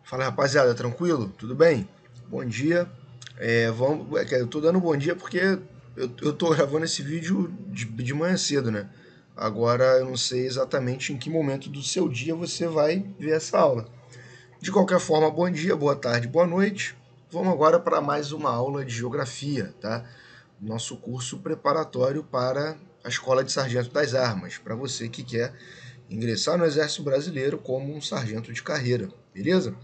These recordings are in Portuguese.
Fala, rapaziada, tranquilo? Tudo bem? Bom dia. Eu tô dando bom dia porque eu tô gravando esse vídeo de manhã cedo, né? Agora eu não sei exatamente em que momento do seu dia você vai ver essa aula. De qualquer forma, bom dia, boa tarde, boa noite. Vamos agora para mais uma aula de geografia, tá? Nosso curso preparatório para a Escola de Sargento das Armas, para você que quer ingressar no Exército Brasileiro como um sargento de carreira, beleza?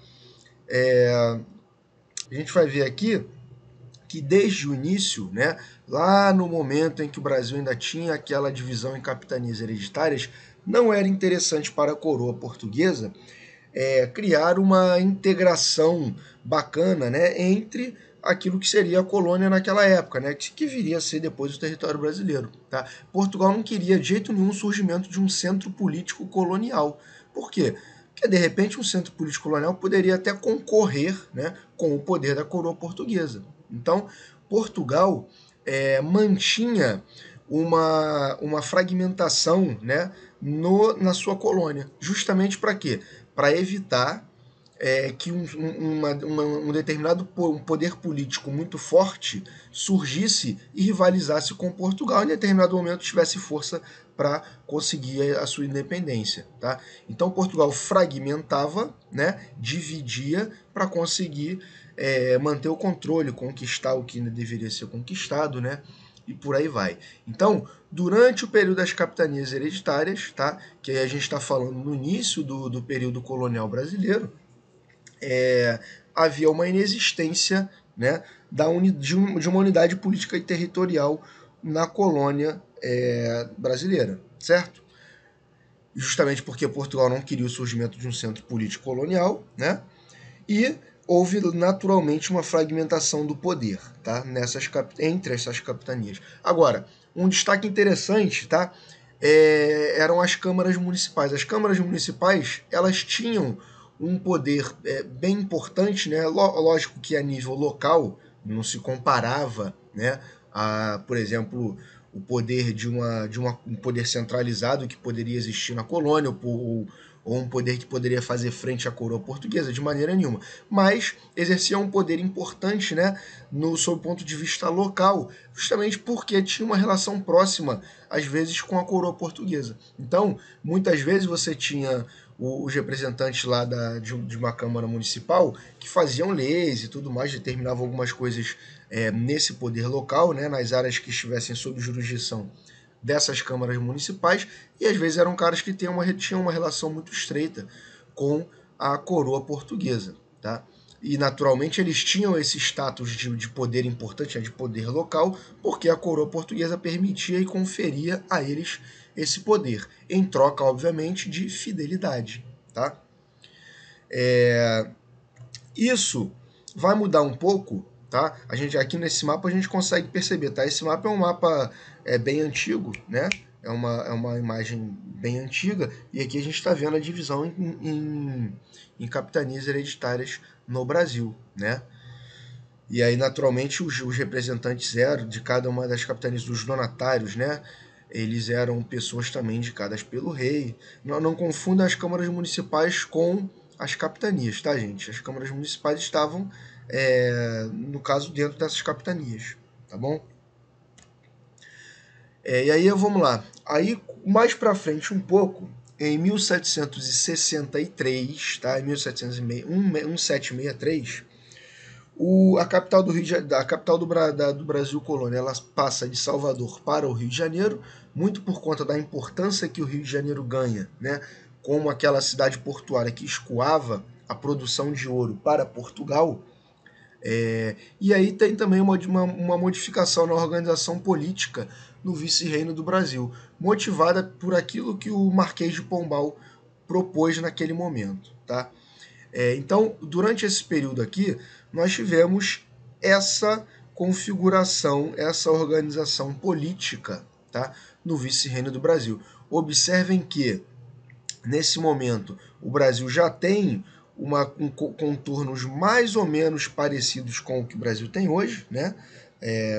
A gente vai ver aqui que desde o início, né, lá no momento em que o Brasil ainda tinha aquela divisão em capitanias hereditárias, não era interessante para a coroa portuguesa criar uma integração bacana, né, entre aquilo que seria a colônia naquela época, né, que viria a ser depois o território brasileiro. Tá? Portugal não queria de jeito nenhum o surgimento de um centro político colonial. Por quê? Porque de repente um centro político colonial poderia até concorrer, né, com o poder da coroa portuguesa. Então, Portugal mantinha uma fragmentação, né, na sua colônia. Justamente para quê? Para evitar que um determinado poder político muito forte surgisse e rivalizasse com Portugal e em determinado momento tivesse força para conseguir a sua independência. Tá? Então Portugal fragmentava, né, dividia para conseguir manter o controle, conquistar o que ainda deveria ser conquistado, né? E por aí vai. Então, durante o período das capitanias hereditárias, tá? Que aí a gente está falando no início do período colonial brasileiro, havia uma inexistência, né, de uma unidade política e territorial na colônia brasileira, certo? Justamente porque Portugal não queria o surgimento de um centro político colonial, né? E houve naturalmente uma fragmentação do poder, tá? Entre essas capitanias. Agora, um destaque interessante, tá? Eram as câmaras municipais. As câmaras municipais, elas tinham um poder bem importante, né? Lógico que a nível local não se comparava, né? Por exemplo, o poder um poder centralizado que poderia existir na colônia, ou um poder que poderia fazer frente à coroa portuguesa, de maneira nenhuma. Mas exercia um poder importante, né, sob o ponto de vista local, justamente porque tinha uma relação próxima, às vezes, com a coroa portuguesa. Então, muitas vezes você tinha os representantes lá de uma Câmara Municipal que faziam leis e tudo mais, determinavam algumas coisas nesse poder local, né, nas áreas que estivessem sob jurisdição dessas câmaras municipais, e às vezes eram caras que tinham uma relação muito estreita com a coroa portuguesa. Tá? E naturalmente eles tinham esse status de poder importante, de poder local, porque a coroa portuguesa permitia e conferia a eles esse poder, em troca, obviamente, de fidelidade. Tá? Isso vai mudar um pouco, tá? A gente aqui nesse mapa a gente consegue perceber, tá? Esse mapa é um mapa bem antigo, né? É uma imagem bem antiga, e aqui a gente está vendo a divisão em capitanias hereditárias no Brasil, né? E aí, naturalmente, os representantes eram de cada uma das capitanias, dos donatários, né? Eles eram pessoas também indicadas pelo rei. Não confunda as câmaras municipais com as capitanias, tá, gente? As câmaras municipais estavam, no caso, dentro dessas capitanias, tá bom? E aí, vamos lá. Aí, mais para frente um pouco, em 1763, tá? Em 1763, a capital do Rio de, a capital do Brasil colônia, ela passa de Salvador para o Rio de Janeiro, muito por conta da importância que o Rio de Janeiro ganha, né, como aquela cidade portuária que escoava a produção de ouro para Portugal. E aí tem também uma modificação na organização política no vice-reino do Brasil, motivada por aquilo que o Marquês de Pombal propôs naquele momento. Tá? Então, durante esse período aqui, nós tivemos essa configuração, essa organização política, tá, no vice-reino do Brasil. Observem que, nesse momento, o Brasil já tem contornos mais ou menos parecidos com o que o Brasil tem hoje, né?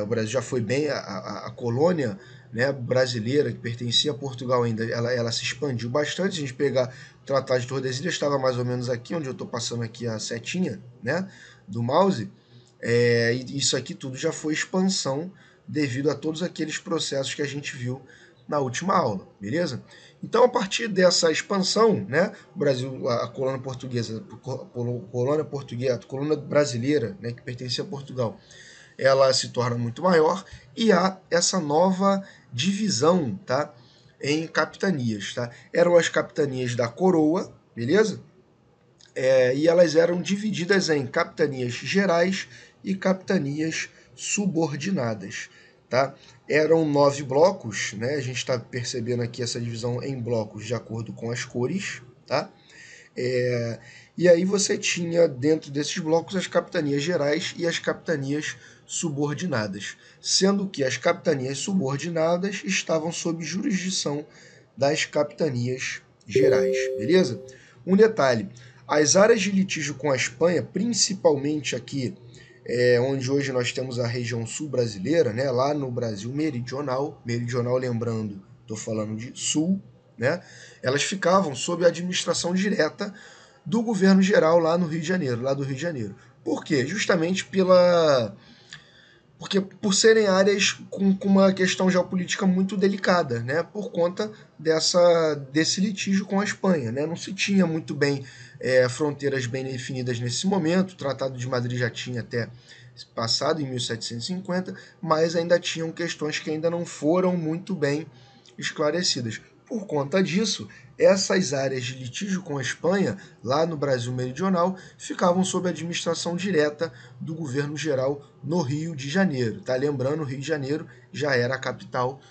O Brasil já foi bem a colônia, né, brasileira, que pertencia a Portugal ainda, ela se expandiu bastante. Se a gente pegar o Tratado de Tordesilhas, estava mais ou menos aqui, onde eu estou passando aqui a setinha, né, do mouse. E isso aqui tudo já foi expansão devido a todos aqueles processos que a gente viu na última aula, beleza? Então, a partir dessa expansão, né, o Brasil, a colônia portuguesa, a colônia brasileira, né, que pertencia a Portugal, ela se torna muito maior e há essa nova divisão, tá, em capitanias, tá? Eram as capitanias da coroa, beleza? E elas eram divididas em capitanias gerais e capitanias subordinadas, tá? Eram 9 blocos, né? A gente está percebendo aqui essa divisão em blocos de acordo com as cores, tá? E aí você tinha dentro desses blocos as capitanias gerais e as capitanias subordinadas, sendo que as capitanias subordinadas estavam sob jurisdição das capitanias gerais, beleza? Um detalhe, as áreas de litígio com a Espanha, principalmente aqui, onde hoje nós temos a região sul brasileira, né, lá no Brasil meridional, lembrando, estou falando de sul, né, elas ficavam sob a administração direta do governo geral lá no Rio de Janeiro, lá do Rio de Janeiro. Por quê? Justamente porque por serem áreas com uma questão geopolítica muito delicada, né, por conta desse litígio com a Espanha, né, não se tinha muito bem fronteiras bem definidas nesse momento. O Tratado de Madrid já tinha até passado em 1750, mas ainda tinham questões que ainda não foram muito bem esclarecidas. Por conta disso, essas áreas de litígio com a Espanha, lá no Brasil meridional, ficavam sob a administração direta do governo geral no Rio de Janeiro. Tá? Lembrando, o Rio de Janeiro já era a capital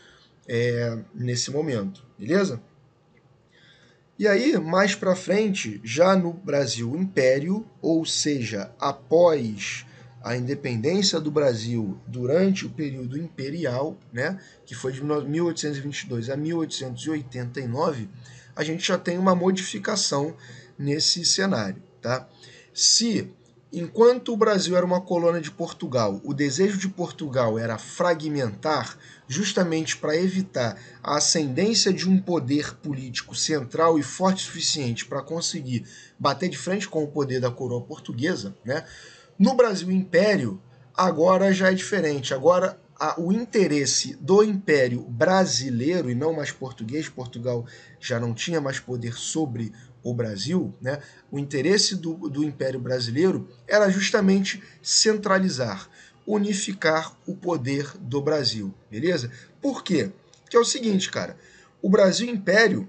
nesse momento, beleza? E aí, mais para frente, já no Brasil Império, ou seja, após a independência do Brasil durante o período imperial, né, que foi de 1822 a 1889, a gente já tem uma modificação nesse cenário, tá? Se enquanto o Brasil era uma colônia de Portugal, o desejo de Portugal era fragmentar, justamente para evitar a ascendência de um poder político central e forte o suficiente para conseguir bater de frente com o poder da coroa portuguesa, né? No Brasil Império, agora já é diferente. Agora o interesse do Império brasileiro e não mais português, Portugal já não tinha mais poder sobre o Brasil, né? O interesse do Império Brasileiro era justamente centralizar, unificar o poder do Brasil, beleza? Por quê? Porque é o seguinte, cara, o Brasil Império,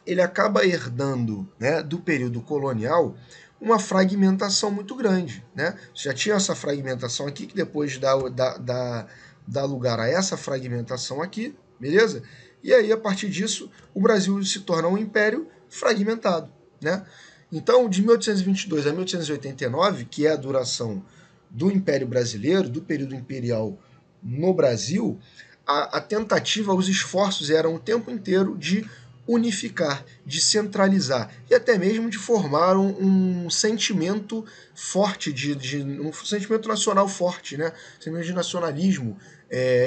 ele acaba herdando, né, do período colonial uma fragmentação muito grande, né? Já tinha essa fragmentação aqui, que depois dá lugar a essa fragmentação aqui, beleza? E aí, a partir disso, o Brasil se torna um império fragmentado, né? Então, de 1822 a 1889, que é a duração do Império Brasileiro, do período imperial no Brasil, a tentativa, os esforços eram o tempo inteiro de unificar, de centralizar e até mesmo de formar um sentimento forte, um sentimento nacional forte, né? Um sentimento de nacionalismo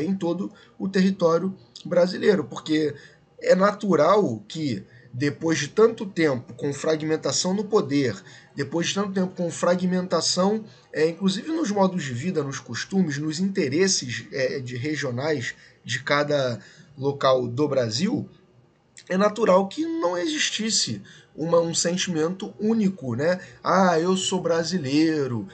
em todo o território brasileiro, porque é natural que depois de tanto tempo com fragmentação no poder, depois de tanto tempo com fragmentação, inclusive nos modos de vida, nos costumes, nos interesses regionais de cada local do Brasil, é natural que não existisse um sentimento único, né? Ah, eu sou brasileiro,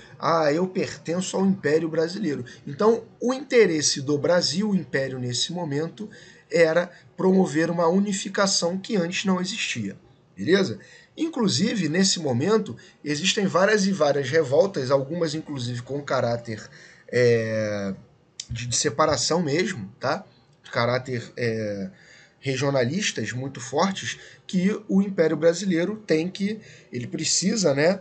eu pertenço ao Império Brasileiro. Então, o interesse do Brasil, o Império nesse momento, era promover uma unificação que antes não existia, beleza? Inclusive, nesse momento, existem várias e várias revoltas, algumas inclusive com caráter de separação mesmo, tá? Caráter regionalistas muito fortes, que o Império Brasileiro ele precisa, né,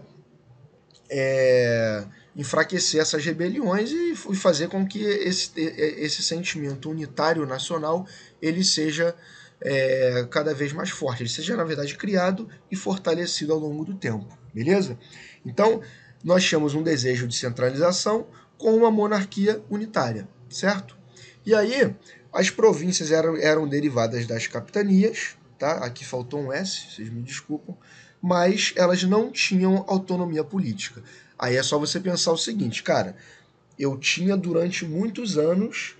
enfraquecer essas rebeliões e fazer com que esse sentimento unitário nacional ele seja cada vez mais forte, ele seja, na verdade, criado e fortalecido ao longo do tempo, beleza? Então, nós temos um desejo de centralização com uma monarquia unitária, certo? E aí, As províncias eram derivadas das capitanias, tá? Aqui faltou um S, vocês me desculpam, mas elas não tinham autonomia política. Aí é só você pensar o seguinte, cara, eu tinha durante muitos anos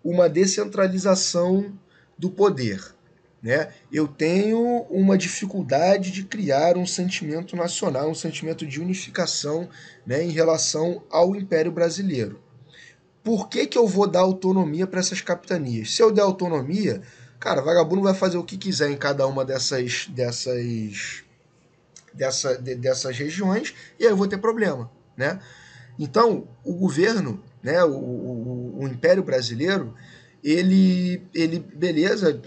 uma descentralização do poder, né? Eu tenho uma dificuldade de criar um sentimento nacional, um sentimento de unificação, né, em relação ao Império Brasileiro. Por que eu vou dar autonomia para essas capitanias? Se eu der autonomia, cara, vagabundo vai fazer o que quiser em cada uma dessas regiões e aí eu vou ter problema, né? Então, o governo, né, o Império Brasileiro, beleza,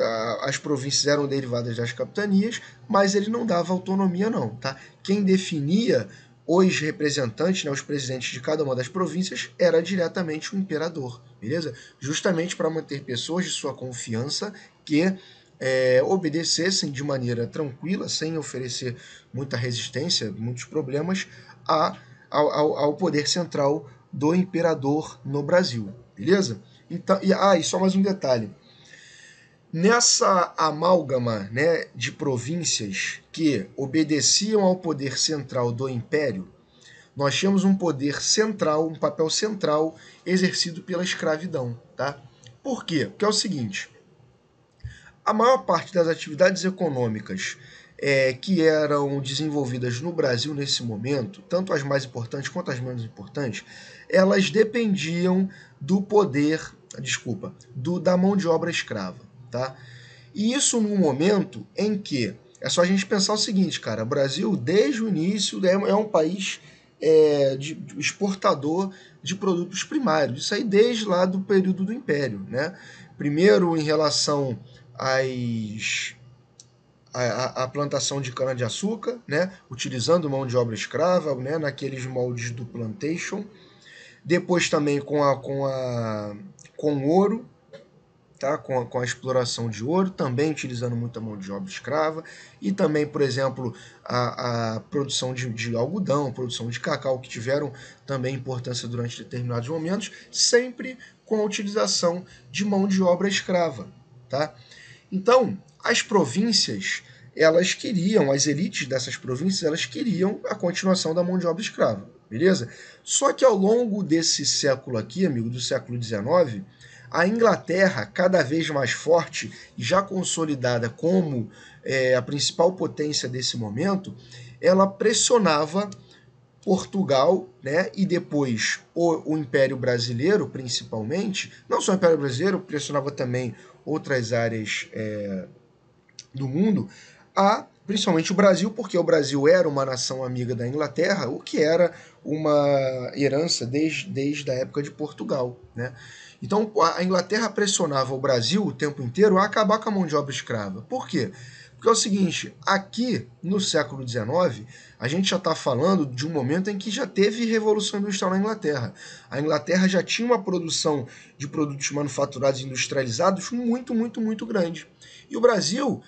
as províncias eram derivadas das capitanias, mas ele não dava autonomia não, tá? Quem definia os representantes, né, os presidentes de cada uma das províncias, era diretamente o imperador, beleza? Justamente para manter pessoas de sua confiança que obedecessem de maneira tranquila, sem oferecer muita resistência, muitos problemas, ao poder central do imperador no Brasil, beleza? Então, e só mais um detalhe. Nessa amálgama, né, de províncias que obedeciam ao poder central do império, nós tínhamos um poder central, um papel central exercido pela escravidão, tá? Por quê? Porque é o seguinte, a maior parte das atividades econômicas que eram desenvolvidas no Brasil nesse momento, tanto as mais importantes quanto as menos importantes, elas dependiam do poder, da mão de obra escrava, tá? E isso num momento em que, é só a gente pensar o seguinte, cara, o Brasil desde o início é um país de exportador de produtos primários, isso aí desde lá do período do Império, né? Primeiro em relação a plantação de cana-de-açúcar, né, utilizando mão de obra escrava, né, naqueles moldes do plantation. Depois também com ouro, tá, com a exploração de ouro, também utilizando muita mão de obra escrava. E também, por exemplo, a produção de algodão, a produção de cacau, que tiveram também importância durante determinados momentos, sempre com a utilização de mão de obra escrava, tá? Então, as províncias, as elites dessas províncias, elas queriam a continuação da mão de obra escrava, beleza? Só que ao longo desse século aqui, amigo, do século XIX, a Inglaterra, cada vez mais forte e já consolidada como a principal potência desse momento, ela pressionava Portugal, né, e depois o Império Brasileiro, principalmente, não só o Império Brasileiro, pressionava também outras áreas do mundo, principalmente o Brasil, porque o Brasil era uma nação amiga da Inglaterra, o que era uma herança desde a época de Portugal, né? Então a Inglaterra pressionava o Brasil o tempo inteiro a acabar com a mão de obra escrava. Por quê? Porque é o seguinte, aqui no século XIX, a gente já está falando de um momento em que já teve revolução industrial na Inglaterra. A Inglaterra já tinha uma produção de produtos manufaturados e industrializados muito, muito, muito grande. E o Brasil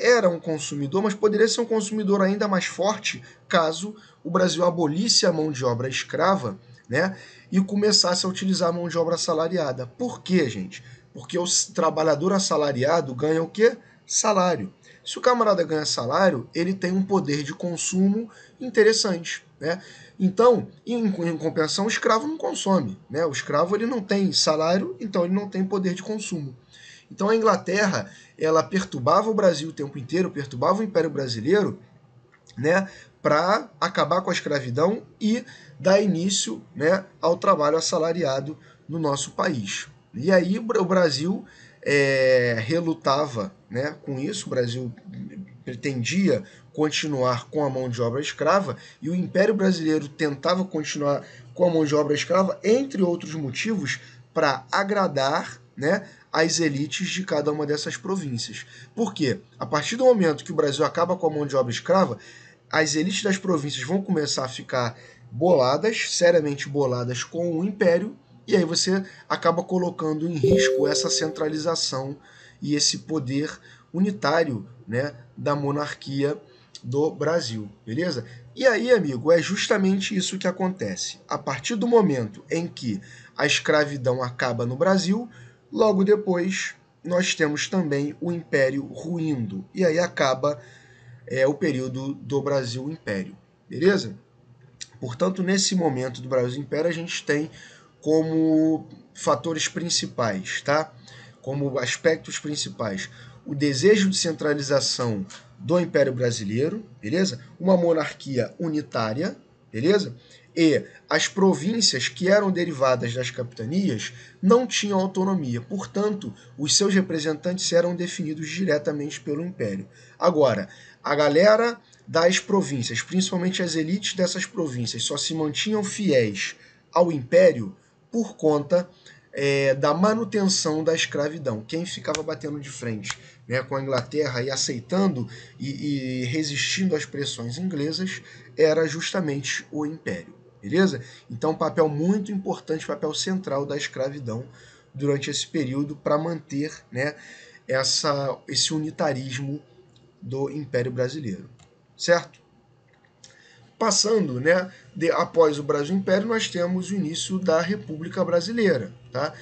era um consumidor, mas poderia ser um consumidor ainda mais forte caso o Brasil abolisse a mão de obra escrava, né, e começasse a utilizar a mão de obra assalariada. Por quê, gente? Porque o trabalhador assalariado ganha o quê? Salário. Se o camarada ganha salário, ele tem um poder de consumo interessante, né? Então, em compensação, o escravo não consome, né? O escravo ele não tem salário, então ele não tem poder de consumo. Então a Inglaterra, ela perturbava o Brasil o tempo inteiro, perturbava o Império Brasileiro, né, para acabar com a escravidão e dar início, né, ao trabalho assalariado no nosso país. E aí o Brasil relutava, né, com isso, o Brasil pretendia continuar com a mão de obra escrava e o Império Brasileiro tentava continuar com a mão de obra escrava, entre outros motivos, para agradar, né, as elites de cada uma dessas províncias. Por quê? A partir do momento que o Brasil acaba com a mão de obra escrava, as elites das províncias vão começar a ficar seriamente boladas com o Império, e aí você acaba colocando em risco essa centralização e esse poder unitário, né, da monarquia do Brasil, beleza? E aí, amigo, é justamente isso que acontece. A partir do momento em que a escravidão acaba no Brasil, Logo depois, nós temos também o Império ruindo, e aí acaba o período do Brasil Império, beleza? Portanto, nesse momento do Brasil Império, a gente tem como fatores principais, tá? Como aspectos principais, o desejo de centralização do Império Brasileiro, beleza? Uma monarquia unitária, beleza? E as províncias que eram derivadas das capitanias não tinham autonomia, portanto, os seus representantes eram definidos diretamente pelo Império. Agora, a galera das províncias, principalmente as elites dessas províncias, só se mantinham fiéis ao Império por conta da manutenção da escravidão. Quem ficava batendo de frente, né, com a Inglaterra e aceitando e resistindo às pressões inglesas era justamente o Império, beleza? Então, um papel muito importante, papel central da escravidão durante esse período para manter, né, esse unitarismo do Império Brasileiro, certo? Passando, né, após o Brasil Império, nós temos o início da República Brasileira, tá?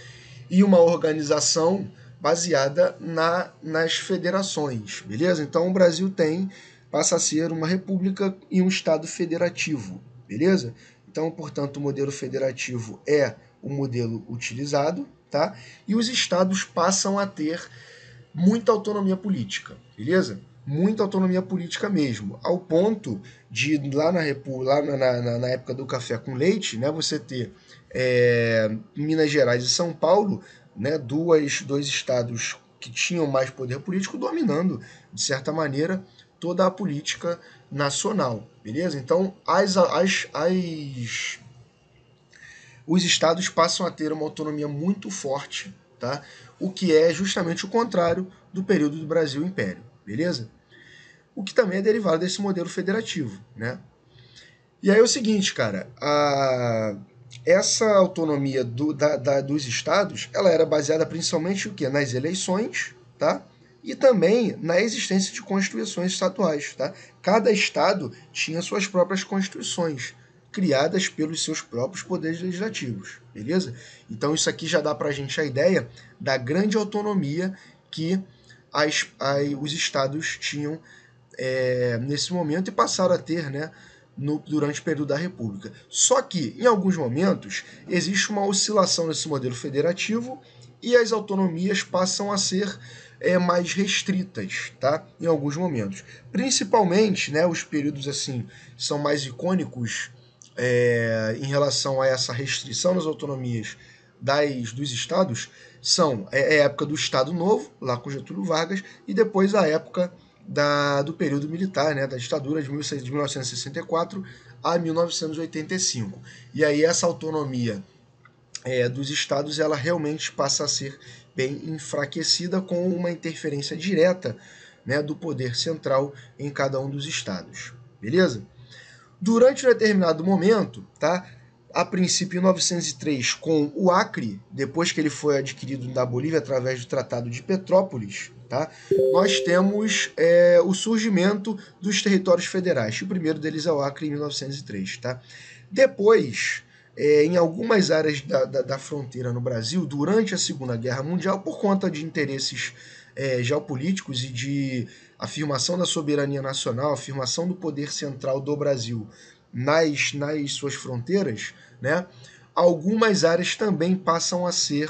E uma organização baseada nas federações, beleza? Então o Brasil passa a ser uma república e um estado federativo, beleza? Então, portanto, o modelo federativo é o modelo utilizado, tá? E os estados passam a ter muita autonomia política, beleza? Muita autonomia política mesmo, ao ponto de lá na época do café com leite, né, você ter Minas Gerais e São Paulo, né, dois estados que tinham mais poder político dominando, de certa maneira, toda a política nacional, beleza? Então, os estados passam a ter uma autonomia muito forte, tá? O que é justamente o contrário do período do Brasil Império, beleza? O que também é derivado desse modelo federativo, né? E aí é o seguinte, cara, essa autonomia dos estados, ela era baseada principalmente o quê? Nas eleições, tá? E também na existência de constituições estaduais, tá? Cada estado tinha suas próprias constituições, criadas pelos seus próprios poderes legislativos, beleza? Então isso aqui já dá pra gente a ideia da grande autonomia que os estados tinham nesse momento e passaram a ter, né, durante o período da República. Só que, em alguns momentos, existe uma oscilação nesse modelo federativo e as autonomias passam a ser mais restritas, tá? Em alguns momentos. Principalmente, né, os períodos assim são mais icônicos em relação a essa restrição das autonomias dos estados, são a época do Estado Novo, lá com Getúlio Vargas, e depois a época do período militar, né, da ditadura de 1964 a 1985. E aí essa autonomia dos estados, ela realmente passa a ser bem enfraquecida com uma interferência direta, né, do poder central em cada um dos estados. Beleza? Durante um determinado momento, tá? A princípio em 1903, com o Acre, depois que ele foi adquirido da Bolívia através do Tratado de Petrópolis, tá? Nós temos o surgimento dos territórios federais. O primeiro deles é o Acre em 1903. Tá? Depois, em algumas áreas da fronteira no Brasil, durante a Segunda Guerra Mundial, por conta de interesses geopolíticos e de afirmação da soberania nacional, afirmação do poder central do Brasil nas suas fronteiras, né, algumas áreas também passam a ser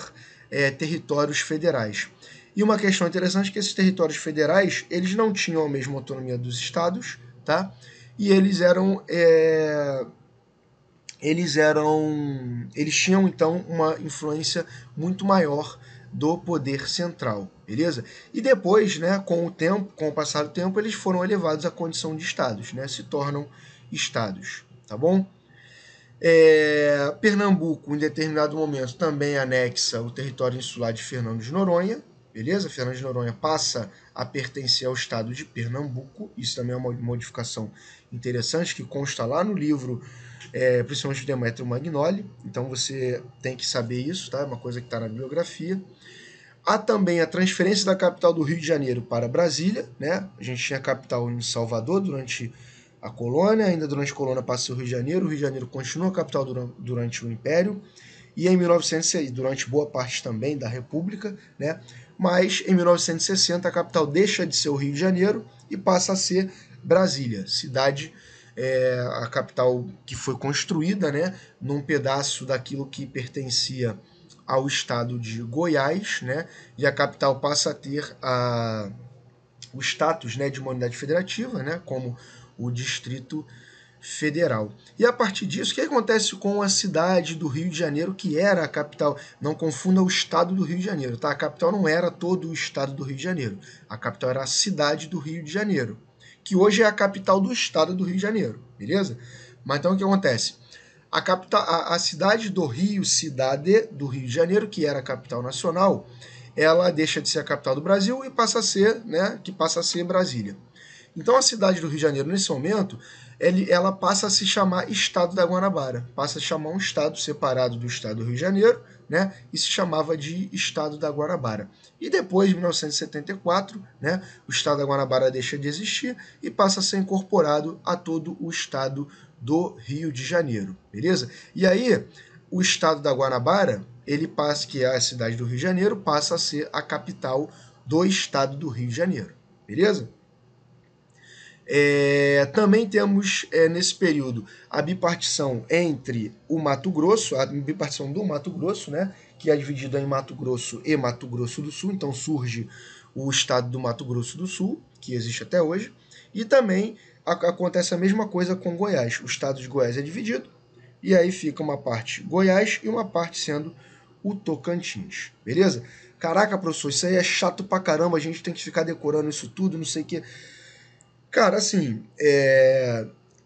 territórios federais. E uma questão interessante é que esses territórios federais, eles não tinham a mesma autonomia dos estados, tá? E eles tinham então uma influência muito maior do poder central, beleza? E depois, né, com o passar do tempo, eles foram elevados à condição de estados, né? Se tornam estados, tá bom? Pernambuco, em determinado momento, também anexa o território insular de Fernando de Noronha, beleza? Fernando de Noronha passa a pertencer ao estado de Pernambuco, isso também é uma modificação interessante que consta lá no livro, principalmente de Demetrio Magnoli, então você tem que saber isso, tá? É uma coisa que está na bibliografia. Há também a transferência da capital do Rio de Janeiro para Brasília, né? A gente tinha a capital em Salvador durante a colônia, ainda durante a colônia passa o Rio de Janeiro continua a capital durante o Império, e em 1960, durante boa parte também da República, né? Mas em 1960 a capital deixa de ser o Rio de Janeiro e passa a ser Brasília, cidade, a capital que foi construída, né, num pedaço daquilo que pertencia ao estado de Goiás, né, e a capital passa a ter o status, né, de uma unidade federativa, né, como o Distrito Federal. E a partir disso, o que acontece com a cidade do Rio de Janeiro, que era a capital? Não confunda o estado do Rio de Janeiro, tá? A capital não era todo o estado do Rio de Janeiro. A capital era a cidade do Rio de Janeiro, que hoje é a capital do estado do Rio de Janeiro, beleza? Mas então o que acontece? A, capital, a cidade do Rio, cidade do Rio de Janeiro, que era a capital nacional, ela deixa de ser a capital do Brasil e passa a ser, né, que passa a ser Brasília. Então a cidade do Rio de Janeiro, nesse momento, ela passa a se chamar Estado da Guanabara, passa a chamar um estado separado do Estado do Rio de Janeiro, né, e se chamava de Estado da Guanabara. E depois, de 1974, né, o Estado da Guanabara deixa de existir e passa a ser incorporado a todo o Estado do Rio de Janeiro, beleza? E aí, o Estado da Guanabara, ele passa, que é a cidade do Rio de Janeiro, passa a ser a capital do Estado do Rio de Janeiro, beleza? Também temos nesse período a bipartição entre o Mato Grosso, a bipartição do Mato Grosso, né, que é dividida em Mato Grosso e Mato Grosso do Sul, então surge o estado do Mato Grosso do Sul, que existe até hoje, e também acontece a mesma coisa com Goiás. O estado de Goiás é dividido, e aí fica uma parte Goiás e uma parte sendo o Tocantins, beleza? Caraca, professor, isso aí é chato pra caramba, a gente tem que ficar decorando isso tudo, não sei o que. Cara, assim,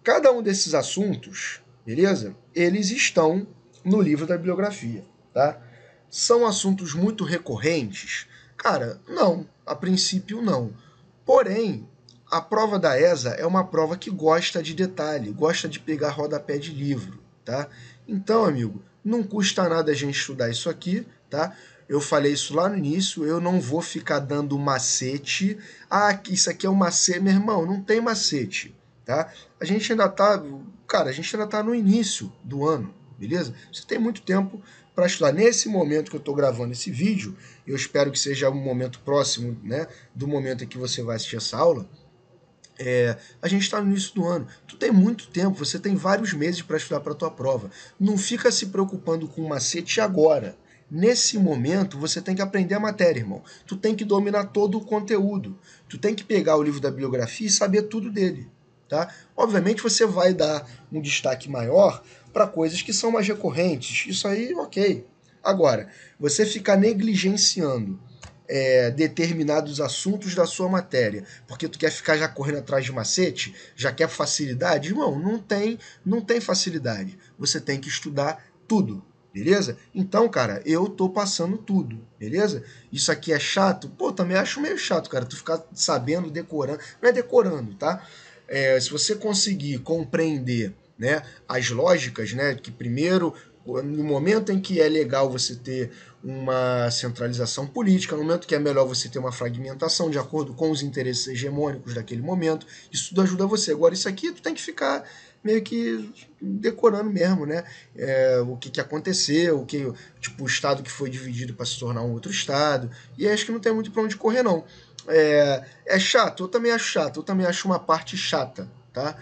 cada um desses assuntos, beleza? Eles estão no livro da bibliografia, tá? São assuntos muito recorrentes? Cara, não. A princípio, não. Porém, a prova da ESA é uma prova que gosta de detalhe, gosta de pegar rodapé de livro, tá? Então, amigo, não custa nada a gente estudar isso aqui, tá? Eu falei isso lá no início, eu não vou ficar dando macete. Ah, isso aqui é um macete. Meu irmão, não tem macete, tá? A gente ainda tá, cara, a gente ainda tá no início do ano, beleza? Você tem muito tempo para estudar. Nesse momento que eu estou gravando esse vídeo, eu espero que seja um momento próximo, né, do momento em que você vai assistir essa aula. A gente está no início do ano. Tu tem muito tempo, você tem vários meses para estudar para a tua prova. Não fica se preocupando com o macete agora. Nesse momento, você tem que aprender a matéria, irmão. Tu tem que dominar todo o conteúdo. Tu tem que pegar o livro da bibliografia e saber tudo dele, tá? Obviamente, você vai dar um destaque maior para coisas que são mais recorrentes. Isso aí, ok. Agora, você ficar negligenciando determinados assuntos da sua matéria, porque tu quer ficar já correndo atrás de macete, já quer facilidade, irmão, não tem facilidade. Você tem que estudar tudo, beleza? Então, cara, eu tô passando tudo, beleza? Isso aqui é chato? Pô, também acho meio chato, cara, tu ficar sabendo, decorando. Não é decorando, tá? Se você conseguir compreender, né, as lógicas, né, que primeiro, no momento em que é legal você ter uma centralização política, no momento que é melhor você ter uma fragmentação de acordo com os interesses hegemônicos daquele momento, isso tudo ajuda você. Agora, isso aqui tu tem que ficar meio que decorando mesmo, né? O que aconteceu, tipo, o estado que foi dividido para se tornar um outro estado, e acho que não tem muito para onde correr, não. É chato, eu também acho chato, eu também acho uma parte chata, tá?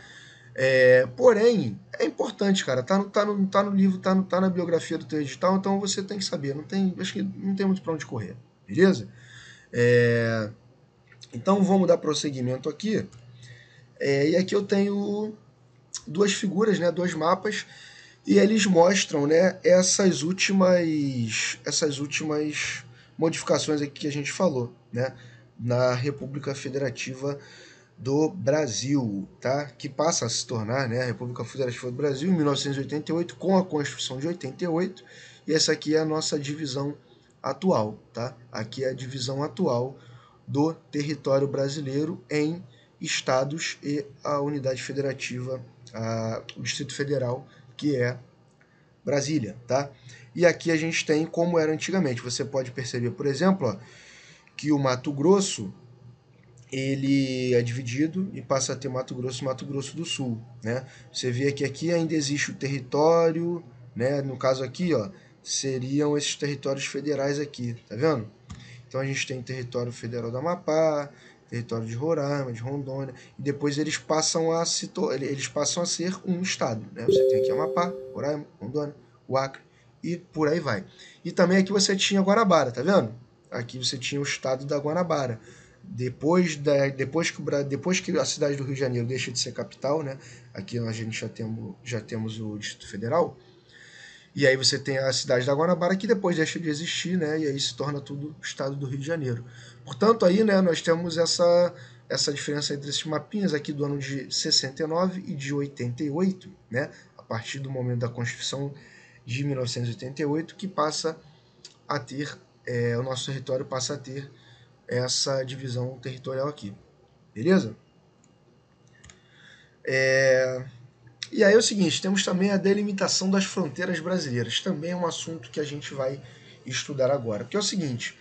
Porém, é importante, cara. Tá no livro, tá na biografia do teu edital, então você tem que saber. Acho que não tem muito pra onde correr, beleza? Então vamos dar prosseguimento aqui. E aqui eu tenho duas figuras, né, dois mapas, e eles mostram, né, essas últimas modificações aqui que a gente falou, né, na República Federativa do Brasil, tá? Que passa a se tornar, né, a República Federativa do Brasil em 1988 com a Constituição de 88, e essa aqui é a nossa divisão atual, tá? Aqui é a divisão atual do território brasileiro em estados e a unidade federativa, o Distrito Federal, que é Brasília, tá? E aqui a gente tem como era antigamente. Você pode perceber, por exemplo, ó, que o Mato Grosso ele é dividido e passa a ter Mato Grosso e Mato Grosso do Sul, né? Você vê que aqui ainda existe o território, né? No caso aqui, ó, seriam esses territórios federais aqui, tá vendo? Então a gente tem o território federal do Amapá, território de Roraima, de Rondônia, e depois eles passam a ser um estado, né? Você tem aqui Amapá, Roraima, Rondônia, o Acre e por aí vai. E também aqui você tinha Guanabara, tá vendo? Aqui você tinha o estado da Guanabara. Depois que a cidade do Rio de Janeiro deixa de ser capital, né? Aqui a gente já temos o Distrito Federal. E aí você tem a cidade da Guanabara, que depois deixa de existir, né? E aí se torna tudo o estado do Rio de Janeiro. Portanto, aí, né, nós temos essa diferença entre esses mapinhas aqui do ano de 69 e de 88, né? A partir do momento da Constituição de 1988, que passa a ter, o nosso território passa a ter essa divisão territorial aqui. Beleza? E aí é o seguinte, temos também a delimitação das fronteiras brasileiras. Também é um assunto que a gente vai estudar agora. Porque é o seguinte,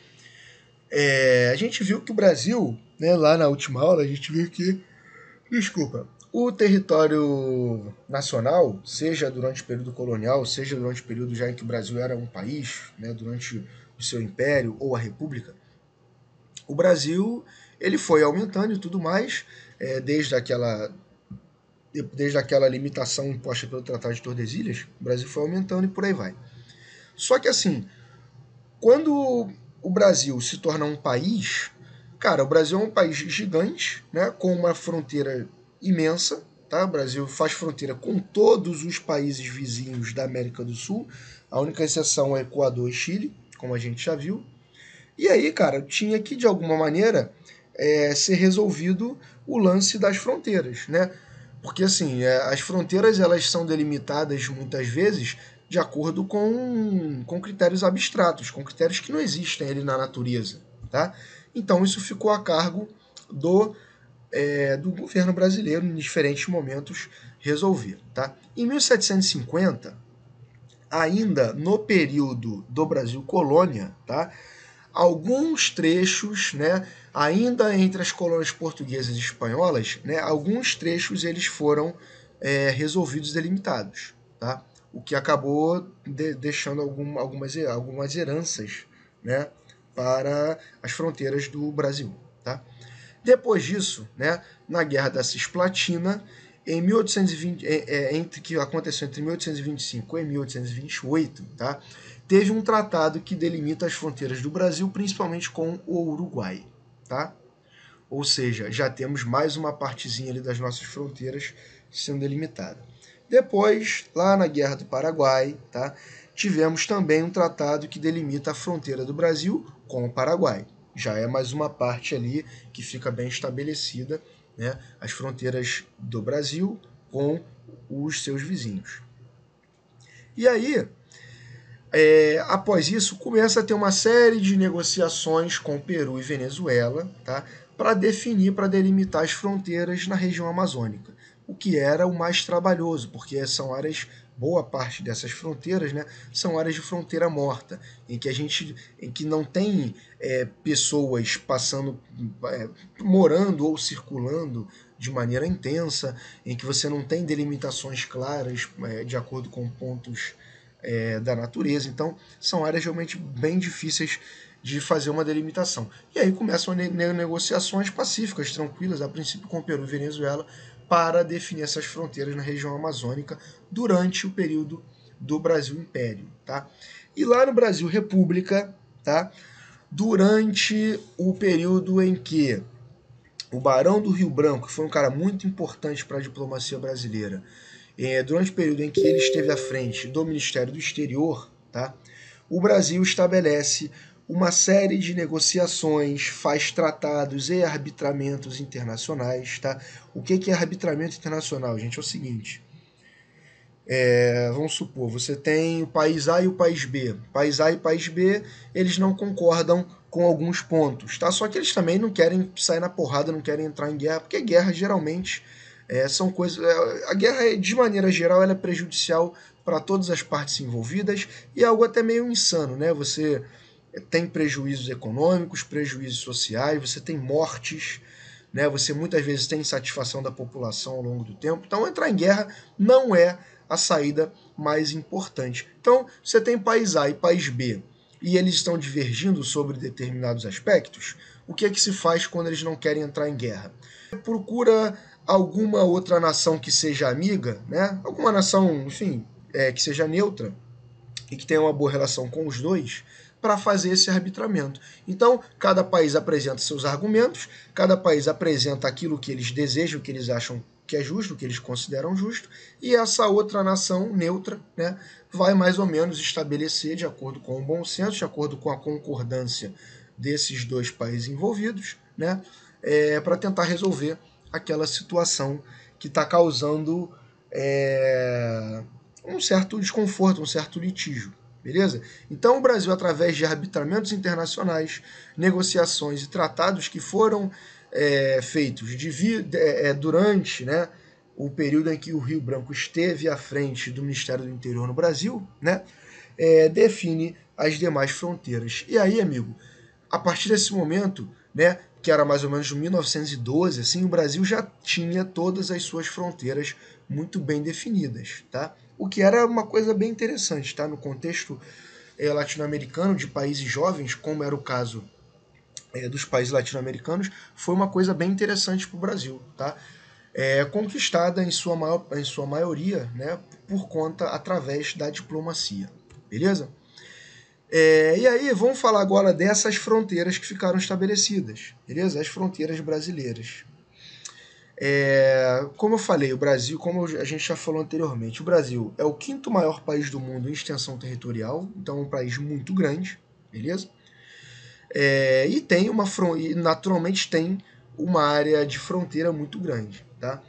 a gente viu que o Brasil, né, lá na última aula, a gente viu que, desculpa, o território nacional, seja durante o período colonial, seja durante o período já em que o Brasil era um país, né, durante o seu império ou a república, o Brasil ele foi aumentando e tudo mais, desde aquela limitação imposta pelo Tratado de Tordesilhas, o Brasil foi aumentando e por aí vai. Só que assim, quando o Brasil se torna um país, cara, o Brasil é um país gigante, né, com uma fronteira imensa, tá? O Brasil faz fronteira com todos os países vizinhos da América do Sul, a única exceção é Equador e Chile, como a gente já viu. E aí, cara, tinha que, de alguma maneira, ser resolvido o lance das fronteiras, né? Porque, assim, as fronteiras, elas são delimitadas, muitas vezes, de acordo com critérios abstratos, com critérios que não existem ali na natureza, tá? Então, isso ficou a cargo do governo brasileiro, em diferentes momentos, resolver, tá? Em 1750, ainda no período do Brasil colônia, tá? Alguns trechos, né, ainda entre as colônias portuguesas e espanholas, né, alguns trechos eles foram resolvidos, delimitados, tá? O que acabou deixando algumas heranças, né, para as fronteiras do Brasil, tá? Depois disso, né, na Guerra da Cisplatina, em 1820, que aconteceu entre 1825 e 1828, tá, teve um tratado que delimita as fronteiras do Brasil, principalmente com o Uruguai. Tá? Ou seja, já temos mais uma partezinha ali das nossas fronteiras sendo delimitada. Depois, lá na Guerra do Paraguai, tá, tivemos também um tratado que delimita a fronteira do Brasil com o Paraguai. Já é mais uma parte ali que fica bem estabelecida, né, as fronteiras do Brasil com os seus vizinhos. E aí, após isso, começa a ter uma série de negociações com Peru e Venezuela, tá, para definir, para delimitar as fronteiras na região amazônica, o que era o mais trabalhoso, porque são áreas, boa parte dessas fronteiras, né, são áreas de fronteira morta, em que não tem pessoas passando, morando ou circulando de maneira intensa, em que você não tem delimitações claras de acordo com pontos da natureza. Então, são áreas realmente bem difíceis de fazer uma delimitação. E aí começam negociações pacíficas, tranquilas, a princípio com Peru e Venezuela, para definir essas fronteiras na região amazônica durante o período do Brasil Império. Tá? E lá no Brasil República, tá? Durante o período em que o Barão do Rio Branco, que foi um cara muito importante para a diplomacia brasileira, durante o período em que ele esteve à frente do Ministério do Exterior, tá, o Brasil estabelece uma série de negociações, faz tratados e arbitramentos internacionais. Tá? O que é arbitramento internacional, gente? É o seguinte, vamos supor, você tem o país A e o país B. País A e país B, eles não concordam com alguns pontos, tá? Só que eles também não querem sair na porrada, não querem entrar em guerra, porque guerra geralmente são coisas. A guerra, de maneira geral, ela é prejudicial para todas as partes envolvidas e é algo até meio insano, né? Você tem prejuízos econômicos, prejuízos sociais, você tem mortes, né? Você muitas vezes tem insatisfação da população ao longo do tempo. Então, entrar em guerra não é a saída mais importante. Então, você tem país A e país B, e eles estão divergindo sobre determinados aspectos, o que é que se faz quando eles não querem entrar em guerra? Procura alguma outra nação que seja amiga, né? Alguma nação, enfim, que seja neutra e que tenha uma boa relação com os dois, para fazer esse arbitramento. Então, cada país apresenta seus argumentos, cada país apresenta aquilo que eles desejam, que eles acham que é justo, que eles consideram justo, e essa outra nação neutra, né, vai mais ou menos estabelecer, de acordo com o bom senso, de acordo com a concordância desses dois países envolvidos, né, para tentar resolver aquela situação que está causando um certo desconforto, um certo litígio. Beleza? Então o Brasil, através de arbitramentos internacionais, negociações e tratados que foram feitos durante, né, o período em que o Rio Branco esteve à frente do Ministério do Interior no Brasil, né, define as demais fronteiras. E aí, amigo, a partir desse momento, né, que era mais ou menos de 1912, assim, o Brasil já tinha todas as suas fronteiras muito bem definidas, tá? O que era uma coisa bem interessante, tá? No contexto latino-americano, de países jovens, como era o caso dos países latino-americanos, foi uma coisa bem interessante para o Brasil, tá? Conquistada em sua maioria, né, por conta, através da diplomacia, beleza? E aí, vamos falar agora dessas fronteiras que ficaram estabelecidas, beleza? As fronteiras brasileiras. Como eu falei, o Brasil, como a gente já falou anteriormente, o Brasil é o quinto maior país do mundo em extensão territorial, então é um país muito grande, beleza? E naturalmente tem uma área de fronteira muito grande, tá?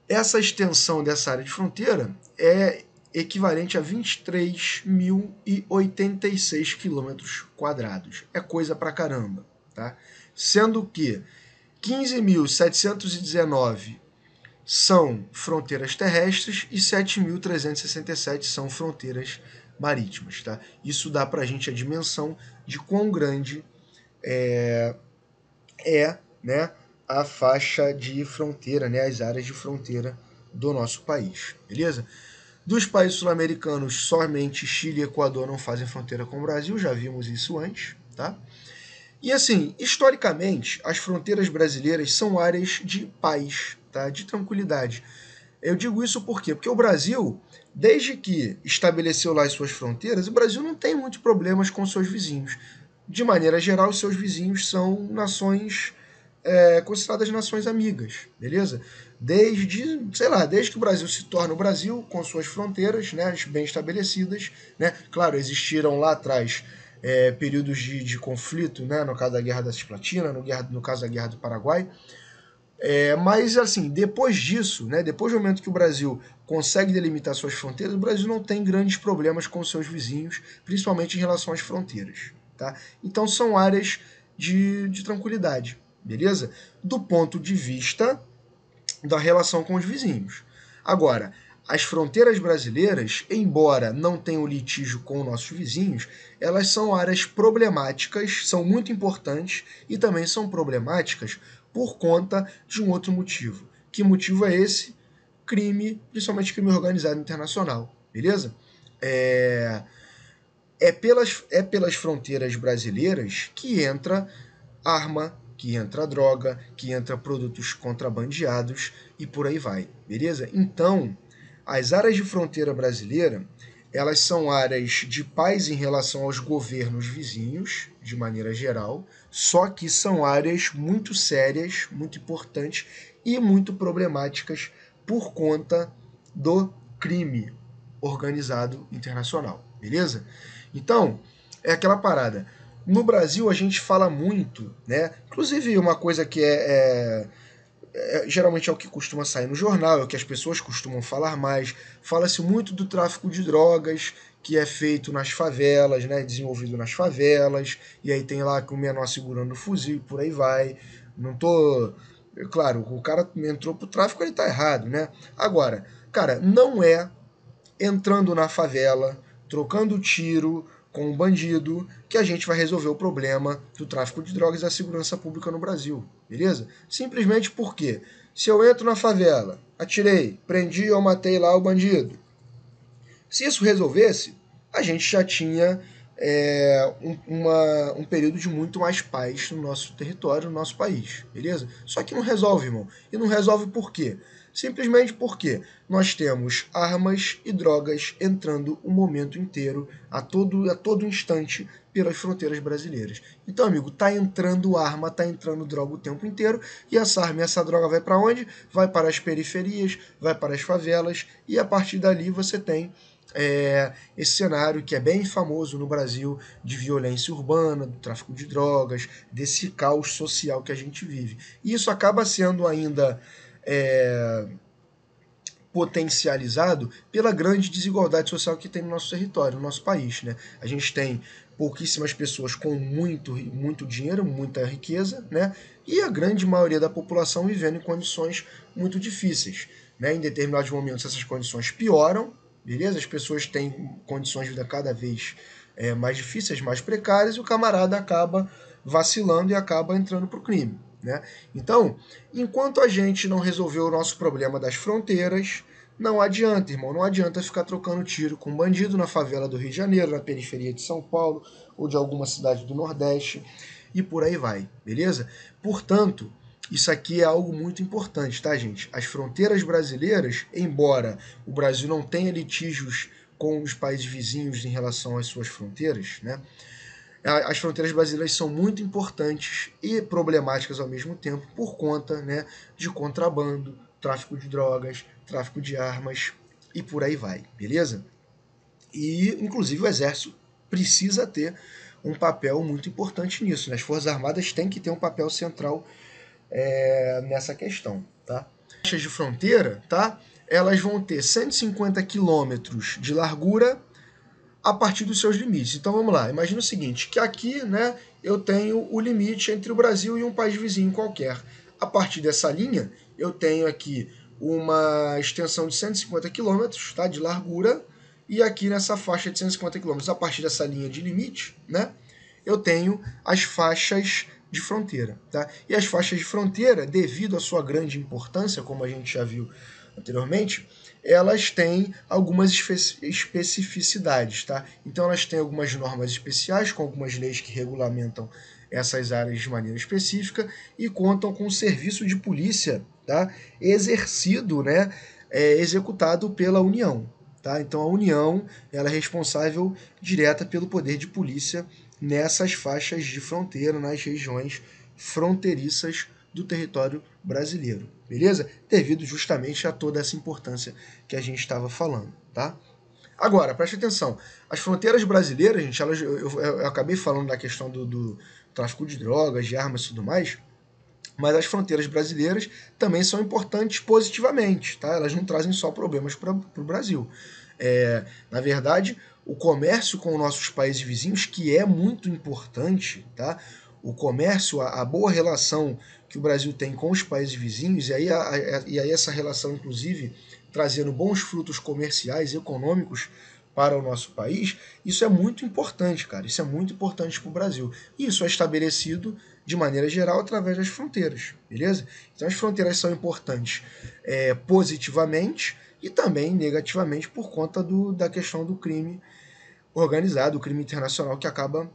Essa extensão dessa área de fronteira é equivalente a 23.086 quilômetros quadrados. É coisa pra caramba, tá? Sendo que 15.719 são fronteiras terrestres e 7.367 são fronteiras marítimas, tá? Isso dá pra gente a dimensão de quão grande né, a faixa de fronteira, né, as áreas de fronteira do nosso país, beleza? Dos países sul-americanos, somente Chile e Equador não fazem fronteira com o Brasil, já vimos isso antes, tá? E assim, historicamente, as fronteiras brasileiras são áreas de paz, tá? De tranquilidade. Eu digo isso por quê? Porque o Brasil, desde que estabeleceu lá as suas fronteiras, o Brasil não tem muitos problemas com seus vizinhos. De maneira geral, os seus vizinhos são nações consideradas nações amigas, beleza? Desde que o Brasil se torna o Brasil, com suas fronteiras, né, bem estabelecidas, né? Claro, existiram lá atrás períodos de conflito, né, no caso da Guerra da Cisplatina, no caso da Guerra do Paraguai, mas assim, depois disso, né, depois do momento que o Brasil consegue delimitar suas fronteiras, o Brasil não tem grandes problemas com seus vizinhos, principalmente em relação às fronteiras, tá? Então são áreas de tranquilidade, beleza? Do ponto de vista da relação com os vizinhos. Agora, as fronteiras brasileiras, embora não tenham litígio com nossos vizinhos, elas são áreas problemáticas, são muito importantes e também são problemáticas por conta de um outro motivo. Que motivo é esse? Crime, principalmente crime organizado internacional, beleza? É pelas fronteiras brasileiras que entra arma, que entra droga, que entra produtos contrabandeados e por aí vai, beleza? Então, as áreas de fronteira brasileira, elas são áreas de paz em relação aos governos vizinhos, de maneira geral, só que são áreas muito sérias, muito importantes e muito problemáticas por conta do crime organizado internacional, beleza? Então, é aquela parada. No Brasil a gente fala muito, né? Inclusive uma coisa que geralmente é o que costuma sair no jornal, é o que as pessoas costumam falar mais. Fala-se muito do tráfico de drogas que é feito nas favelas, né? Desenvolvido nas favelas, e aí tem lá que o menor segurando o fuzil, por aí vai. Não tô. Claro, o cara entrou pro tráfico, ele tá errado, né? Agora, cara, não é entrando na favela, trocando tiro com um bandido, que a gente vai resolver o problema do tráfico de drogas e da segurança pública no Brasil, beleza? Simplesmente porque se eu entro na favela, atirei, prendi ou matei lá o bandido, Se isso resolvesse, a gente já tinha um período de muito mais paz no nosso território, no nosso país, beleza? Só que não resolve, irmão. E não resolve por quê? Simplesmente porque nós temos armas e drogas entrando o momento inteiro, a todo instante, pelas fronteiras brasileiras. Então, amigo, tá entrando arma, tá entrando droga o tempo inteiro, e essa arma e essa droga vai para onde? Vai para as periferias, vai para as favelas, e a partir dali você tem esse cenário que é bem famoso no Brasil de violência urbana, do tráfico de drogas, desse caos social que a gente vive. E isso acaba sendo ainda potencializado pela grande desigualdade social que tem no nosso território, no nosso país, né? A gente tem pouquíssimas pessoas com muito dinheiro, muita riqueza, né? E a grande maioria da população vivendo em condições muito difíceis, né? Em determinados momentos essas condições pioram, beleza? As pessoas têm condições de vida cada vez mais difíceis, mais precárias, e o camarada acaba vacilando e acaba entrando para o crime. Né? Então, enquanto a gente não resolver o nosso problema das fronteiras, não adianta, irmão, não adianta ficar trocando tiro com um bandido na favela do Rio de Janeiro, na periferia de São Paulo ou de alguma cidade do Nordeste e por aí vai, beleza? Portanto, isso aqui é algo muito importante, tá, gente? As fronteiras brasileiras, embora o Brasil não tenha litígios com os países vizinhos em relação às suas fronteiras, né? As fronteiras brasileiras são muito importantes e problemáticas ao mesmo tempo por conta, né, de contrabando, tráfico de drogas, tráfico de armas e por aí vai, beleza? E, inclusive, o Exército precisa ter um papel muito importante nisso, né? As Forças Armadas têm que ter um papel central nessa questão, tá? As faixas de fronteira, tá? Elas vão ter 150 quilômetros de largura a partir dos seus limites. Então vamos lá, imagina o seguinte, que aqui, né, eu tenho o limite entre o Brasil e um país vizinho qualquer. A partir dessa linha, eu tenho aqui uma extensão de 150 km, tá, de largura, e aqui nessa faixa de 150 km, a partir dessa linha de limite, né, eu tenho as faixas de fronteira. Tá? E as faixas de fronteira, devido à sua grande importância, como a gente já viu anteriormente, elas têm algumas especificidades, tá? Então elas têm algumas normas especiais, com algumas leis que regulamentam essas áreas de maneira específica e contam com um serviço de polícia, tá? Exercido, né? Executado pela União. Tá? Então a União ela é responsável direta pelo poder de polícia nessas faixas de fronteira, nas regiões fronteiriças do território brasileiro, beleza? Devido justamente a toda essa importância que a gente estava falando, tá? Agora, preste atenção, as fronteiras brasileiras, gente, eu acabei falando da questão do tráfico de drogas, de armas e tudo mais, mas as fronteiras brasileiras também são importantes positivamente, tá? Elas não trazem só problemas para o Brasil. Na verdade, o comércio com nossos países vizinhos, que é muito importante, tá? O comércio, a boa relação que o Brasil tem com os países vizinhos, e aí essa relação, inclusive, trazendo bons frutos comerciais e econômicos para o nosso país, isso é muito importante, cara. Isso é muito importante para o Brasil. E isso é estabelecido, de maneira geral, através das fronteiras, beleza? Então as fronteiras são importantes positivamente e também negativamente por conta da questão do crime organizado, o crime internacional que acaba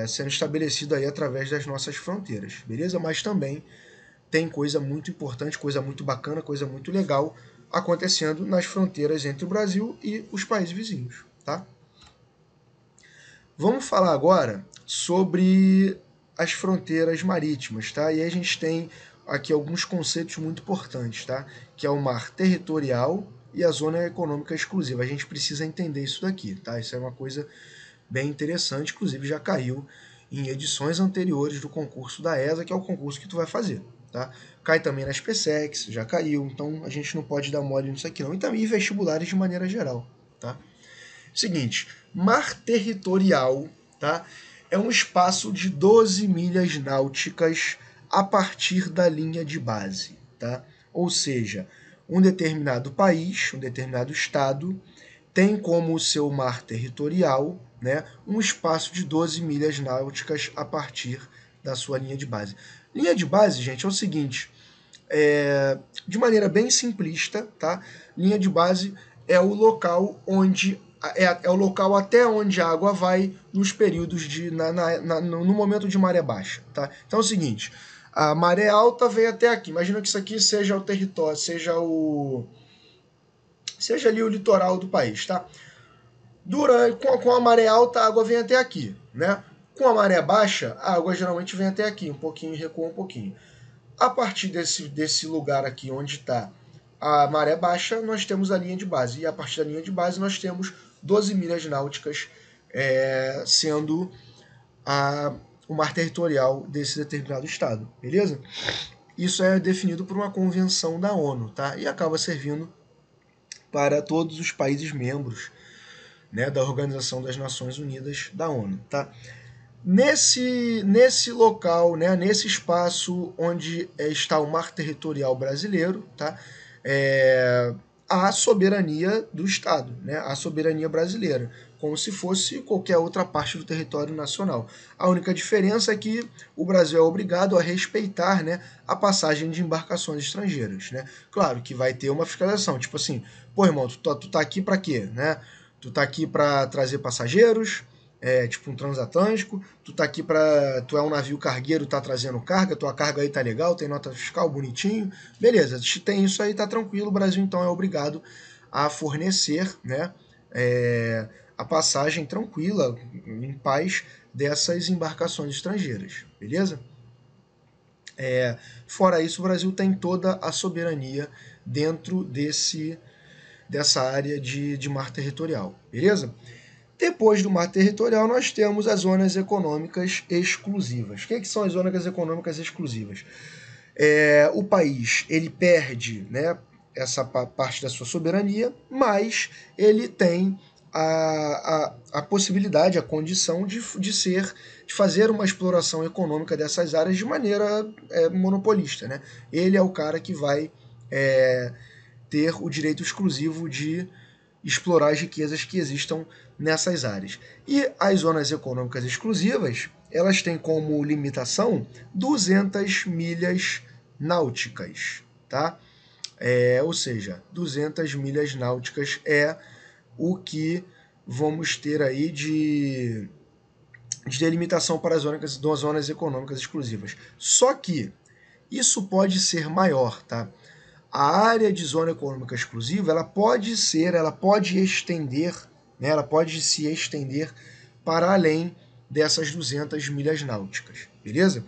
sendo estabelecido aí através das nossas fronteiras, beleza? Mas também tem coisa muito importante, coisa muito bacana, coisa muito legal acontecendo nas fronteiras entre o Brasil e os países vizinhos, tá? Vamos falar agora sobre as fronteiras marítimas, tá? E aí a gente tem aqui alguns conceitos muito importantes, tá? Que é o mar territorial e a zona econômica exclusiva. A gente precisa entender isso daqui, tá? Isso é uma coisa bem interessante, inclusive já caiu em edições anteriores do concurso da ESA, que é o concurso que tu vai fazer, tá? Cai também nas PSECs, já caiu, então a gente não pode dar mole nisso aqui não. E também vestibulares de maneira geral, tá? Seguinte, mar territorial, tá? É um espaço de 12 milhas náuticas a partir da linha de base, tá? Ou seja, um determinado país, um determinado estado, tem como seu mar territorial, né, um espaço de 12 milhas náuticas a partir da sua linha de base. Linha de base, gente, é o seguinte, de maneira bem simplista, tá? Linha de base é o local onde é o local até onde a água vai nos períodos no momento de maré baixa, tá? Então é o seguinte, a maré alta vem até aqui. Imagina que isso aqui seja o território, seja ali o litoral do país, tá? Com a maré alta, a água vem até aqui, né? Com a maré baixa, a água geralmente vem até aqui, um pouquinho, recua um pouquinho. A partir desse lugar aqui onde está a maré baixa, nós temos a linha de base. E a partir da linha de base, nós temos 12 milhas náuticas sendo o mar territorial desse determinado estado, beleza? Isso é definido por uma convenção da ONU, tá? E acaba servindo para todos os países membros, né, da Organização das Nações Unidas da ONU, tá? Nesse local, né, nesse espaço onde está o mar territorial brasileiro, tá? A soberania do Estado, né? A soberania brasileira, como se fosse qualquer outra parte do território nacional. A única diferença é que o Brasil é obrigado a respeitar, né, a passagem de embarcações estrangeiras, né? Claro que vai ter uma fiscalização, tipo assim, pô, irmão, tu tá aqui para quê, né? Tu tá aqui para trazer passageiros, tipo um transatlântico, tu é um navio cargueiro, tá trazendo carga, tua carga aí tá legal, tem nota fiscal, bonitinho, beleza, tem isso aí, tá tranquilo, o Brasil então é obrigado a fornecer, né, a passagem tranquila, em paz, dessas embarcações estrangeiras, beleza? Fora isso, o Brasil tem toda a soberania dentro dessa área de mar territorial, beleza? Depois do mar territorial, nós temos as zonas econômicas exclusivas. O que são as zonas econômicas exclusivas? O país ele perde, né, essa parte da sua soberania, mas ele tem a possibilidade, a condição de fazer uma exploração econômica dessas áreas de maneira monopolista, né? Ele é o cara que vai ter o direito exclusivo de explorar as riquezas que existam nessas áreas. E as zonas econômicas exclusivas, elas têm como limitação 200 milhas náuticas, tá? Ou seja, 200 milhas náuticas é o que vamos ter aí de delimitação para as zonas econômicas exclusivas. Só que isso pode ser maior, tá? A área de zona econômica exclusiva, ela pode estender, né, ela pode se estender para além dessas 200 milhas náuticas, beleza?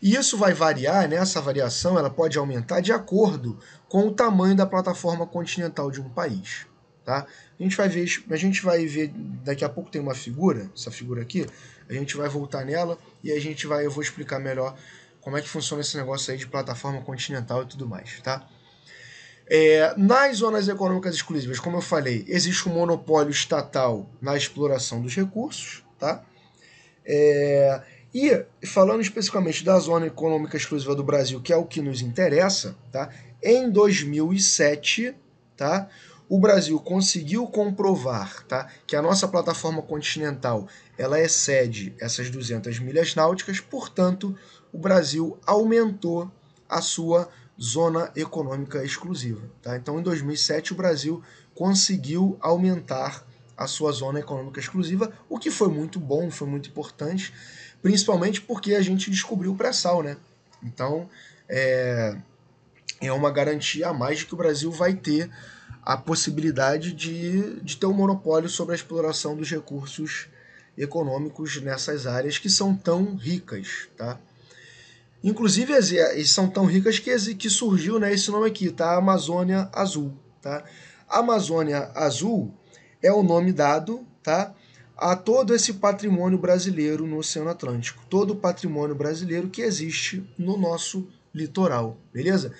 E isso vai variar, né, essa variação ela pode aumentar de acordo com o tamanho da plataforma continental de um país, tá? A gente vai ver daqui a pouco tem uma figura, essa figura aqui, a gente vai voltar nela e eu vou explicar melhor como é que funciona esse negócio aí de plataforma continental e tudo mais, tá? Nas zonas econômicas exclusivas, como eu falei, existe um monopólio estatal na exploração dos recursos, tá? E falando especificamente da zona econômica exclusiva do Brasil, que é o que nos interessa, tá? Em 2007, tá? O Brasil conseguiu comprovar, tá, que a nossa plataforma continental ela excede essas 200 milhas náuticas, portanto, o Brasil aumentou a sua zona econômica exclusiva. Tá? Então, em 2007, o Brasil conseguiu aumentar a sua zona econômica exclusiva, o que foi muito bom, foi muito importante, principalmente porque a gente descobriu o pré-sal, né? Então, é uma garantia a mais de que o Brasil vai ter a possibilidade de ter um monopólio sobre a exploração dos recursos econômicos nessas áreas que são tão ricas, tá? Inclusive, são tão ricas que surgiu, né, esse nome aqui, tá? Amazônia Azul, tá? Amazônia Azul é o nome dado, tá, a todo esse patrimônio brasileiro no Oceano Atlântico, todo o patrimônio brasileiro que existe no nosso litoral, beleza?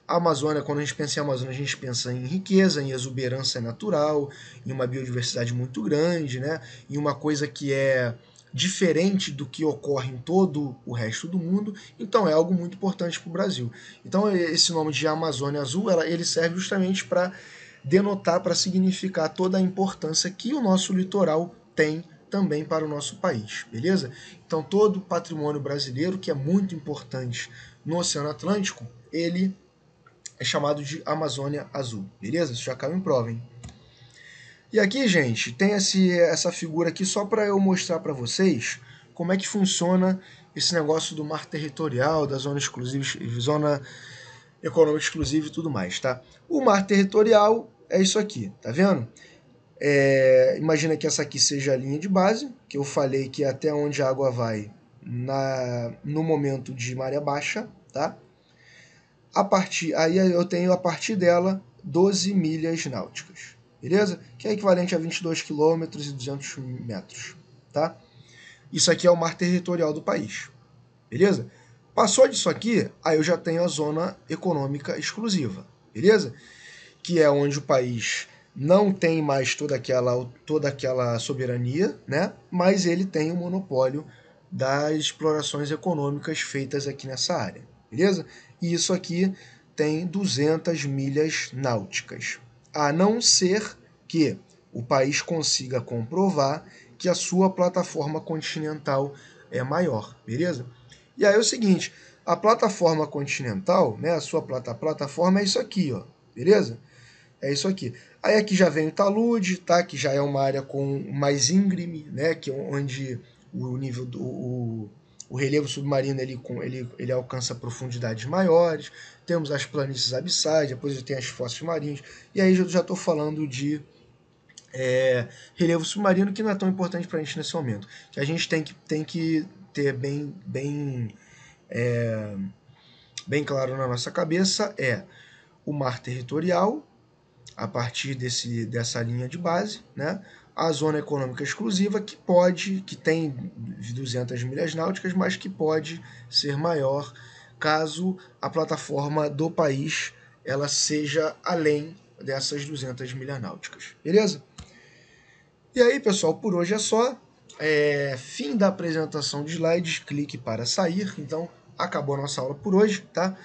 A Amazônia, quando a gente pensa em Amazônia, a gente pensa em riqueza, em exuberância natural, em uma biodiversidade muito grande, né? Em uma coisa que é diferente do que ocorre em todo o resto do mundo, então é algo muito importante para o Brasil. Então esse nome de Amazônia Azul, ele serve justamente para denotar, para significar toda a importância que o nosso litoral tem também para o nosso país, beleza? Então todo o patrimônio brasileiro, que é muito importante no Oceano Atlântico, ele é chamado de Amazônia Azul, beleza? Isso já caiu em prova, hein? E aqui, gente, tem essa figura aqui só para eu mostrar para vocês como é que funciona esse negócio do mar territorial, da zona exclusiva, zona econômica exclusiva e tudo mais, tá? O mar territorial é isso aqui, tá vendo? Imagina que essa aqui seja a linha de base, que eu falei que é até onde a água vai no momento de maré baixa, tá? Aí eu tenho a partir dela 12 milhas náuticas, beleza? Que é equivalente a 22 km e 200 metros, tá? Isso aqui é o mar territorial do país, beleza? Passou disso aqui, aí eu já tenho a zona econômica exclusiva, beleza? Que é onde o país não tem mais toda aquela soberania, né? Mas ele tem o monopólio das explorações econômicas feitas aqui nessa área, beleza? E isso aqui tem 200 milhas náuticas, a não ser que o país consiga comprovar que a sua plataforma continental é maior, beleza? E aí é o seguinte, a plataforma continental, né, a sua plataforma é isso aqui, ó, beleza? É isso aqui. Aí aqui já vem o talude, tá? Que já é uma área com mais íngreme, né? Que é onde o nível o relevo submarino ele alcança profundidades maiores. Temos as planícies abissais, depois eu tenho as fossas marinhas. E aí eu já estou falando de relevo submarino, que não é tão importante para a gente nesse momento. Que a gente tem que ter bem claro na nossa cabeça é o mar territorial, a partir dessa linha de base, né? A zona econômica exclusiva que tem 200 milhas náuticas, mas que pode ser maior caso a plataforma do país ela seja além dessas 200 milhas náuticas, beleza? E aí, pessoal, por hoje é só. Fim da apresentação de slides, clique para sair. Então, acabou a nossa aula por hoje, tá?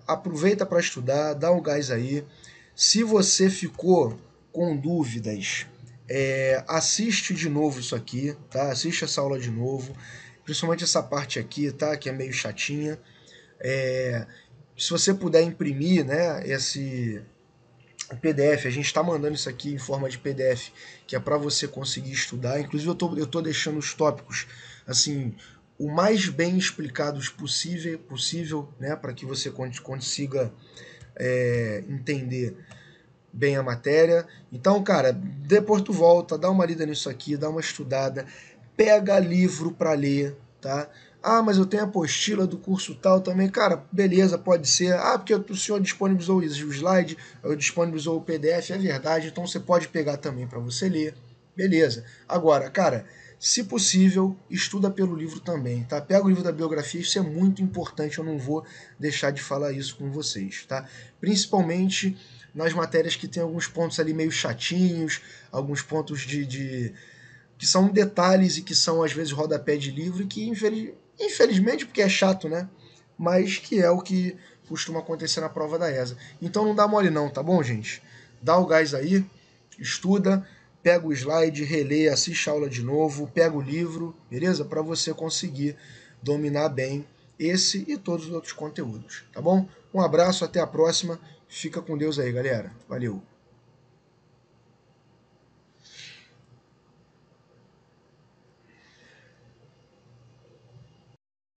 Aproveita para estudar, dá um gás aí. Se você ficou com dúvidas, assiste de novo isso aqui, tá? Assiste essa aula de novo, principalmente essa parte aqui, tá? Que é meio chatinha. Se você puder imprimir, né, esse PDF, a gente está mandando isso aqui em forma de PDF, que é para você conseguir estudar. Inclusive eu tô deixando os tópicos assim o mais bem explicados possível, né, para que você consiga entender bem a matéria. Então, cara, depois tu volta, dá uma lida nisso aqui, dá uma estudada, pega livro para ler, tá? Ah, mas eu tenho a apostila do curso tal também. Cara, beleza, pode ser. Ah, porque o senhor disponibilizou o slide, eu disponibilizou o PDF, é verdade, então você pode pegar também para você ler. Beleza. Agora, cara, se possível, estuda pelo livro também, tá? Pega o livro da biografia, isso é muito importante, eu não vou deixar de falar isso com vocês, tá? Principalmente nas matérias que tem alguns pontos ali meio chatinhos, alguns pontos que são detalhes e que são às vezes rodapé de livro e que infelizmente, porque é chato, né? Mas que é o que costuma acontecer na prova da ESA. Então não dá mole não, tá bom, gente? Dá o gás aí, estuda, pega o slide, relê, assiste a aula de novo, pega o livro, beleza? Para você conseguir dominar bem esse e todos os outros conteúdos, tá bom? Um abraço, até a próxima. Fica com Deus aí, galera. Valeu!